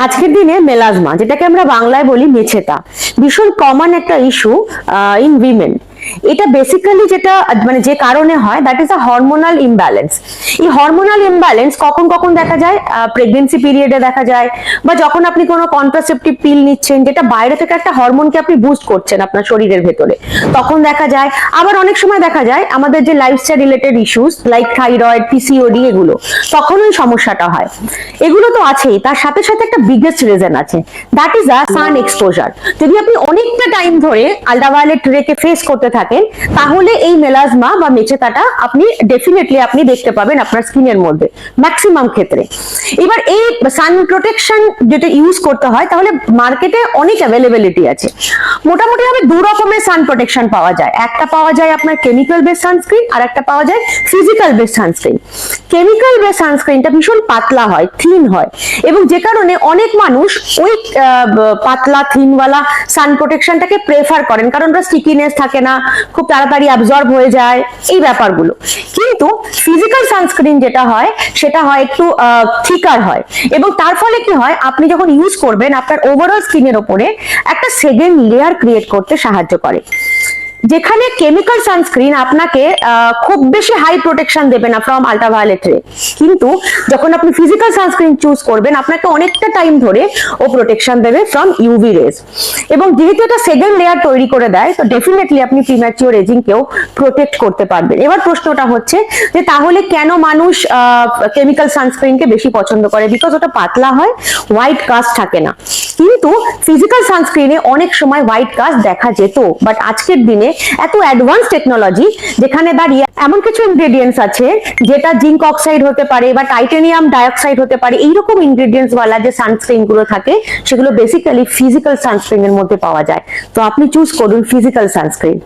আজকের দিনে মেলাজমা, যেটাকে আমরা বাংলায় বলি মেছেতা, ভীষণ কমন একটা ইস্যু ইন উইমেন। এটা বেসিক্যালি যেটা মানে যে কারণে হয়, that is a hormonal imbalance. এই হরমোনাল ইমব্যালেন্স কখন কখন দেখা যায়, প্রেগনেন্সি পিরিয়ডে দেখা যায়, বা যখন আপনি কোনো কন্ট্রাসেপটিভ পিল নিচ্ছেন যেটা বাইরে থেকে একটা হরমোনকে আপনি বুস্ট করছেন আপনার শরীরের ভেতরে, তখন দেখা যায়। আবার অনেক সময় দেখা যায় আমাদের যে lifestyle related issues like thyroid, PCOD, এগুলো তখন ওই সমস্যাটা হয়। এগুলো তো আছেই, তার সাথে সাথে একটা বিগেস্ট রিজন আছে, that is a San exposure. যদি আপনি অনেকটা টাইম ধরে আল্ট্রাভায়োলেট রেকে ফেস করতে থাকেন, তাহলে এই মেলাজমা বা মেছেতাটা আপনি ডেফিনেটলি আপনি দেখতে পাবেন আপনার স্কিনের মধ্যে ম্যাক্সিমাম ক্ষেত্রে। এবার এই সান প্রোটেকশন যেটা ইউজ করতে হয়, তাহলে মার্কেটে অনেক অ্যাভেলেবিলিটি আছে। মোটামুটি ভাবে দু রকমের সান প্রোটেকশন পাওয়া যায়, একটা পাওয়া যায় আপনার কেমিক্যাল বেস সানস্ক্রিন, আর একটা পাওয়া যায় physical base sunscreen. Chemical base সানস্ক্রিনটা ভীষণ পাতলা হয়, থিন হয়, এবং যে কারণে অনেক মানুষ ওই পাতলা থিনওয়ালা সান প্রোটেকশনটাকে প্রেফার করেন, কারণ ওটা স্টিকিনেস থাকে না, খুব তাড়াতাড়ি অ্যাবজর্ব হয়ে যায়, এই ব্যাপারগুলো। কিন্তু ফিজিক্যাল সানস্ক্রিন যেটা হয়, সেটা হয় একটু থিকার হয়, এবং তার ফলে কি হয়, আপনি যখন ইউজ করবেন আপনার ওভারঅল স্কিনের ওপরে একটা সেকেন্ড লেয়ার ক্রিয়েট করতে সাহায্য করে। যেখানে কেমিক্যাল সানস্ক্রিন আপনাকে খুব বেশি হাই প্রোটেকশন দেবে না ফ্রম আল্ট্রাভায়োলেট রে, কিন্তু যখন আপনি ফিজিক্যাল সানস্ক্রিন চুজ করবেন আপনাকে অনেকটা টাইম ধরে ও প্রোটেকশন দেবে ফ্রম ইউভি রেজ। এবং যেহেতু এটা সেকেন্ড লেয়ার তৈরি করে দেয়, তো ডেফিনেটলি আপনি প্রিম্যাচিওর এজিং কেও প্রোটেক্ট করতে পারবেন। এবার প্রশ্নটা হচ্ছে যে তাহলে কেন মানুষ কেমিক্যাল সানস্ক্রিনকে বেশি পছন্দ করে? বিকজ ওটা পাতলা হয়, হোয়াইট কাস্ট থাকে না। কিন্তু ফিজিক্যাল সানস্ক্রিনে অনেক সময় হোয়াইট কাস্ট দেখা যেত, বাট আজকের দিনে এত অ্যাডভান্স টেকনোলজি, যেখানে দাঁড়িয়ে এমন কিছু ইনগ্রেডিয়েন্টস আছে যেটা জিঙ্ক অক্সাইড হতে পারে বা টাইটানিয়াম ডাইঅক্সাইড হতে পারে, এইরকম ইনগ্রেডিয়েন্টস ওয়ালা যে সানস্ক্রিন গুলো থাকে, সেগুলো বেসিক্যালি ফিজিক্যাল সানস্ক্রিনের মধ্যে পাওয়া যায়। তো আপনি চুজ করুন ফিজিক্যাল সানস্ক্রিন।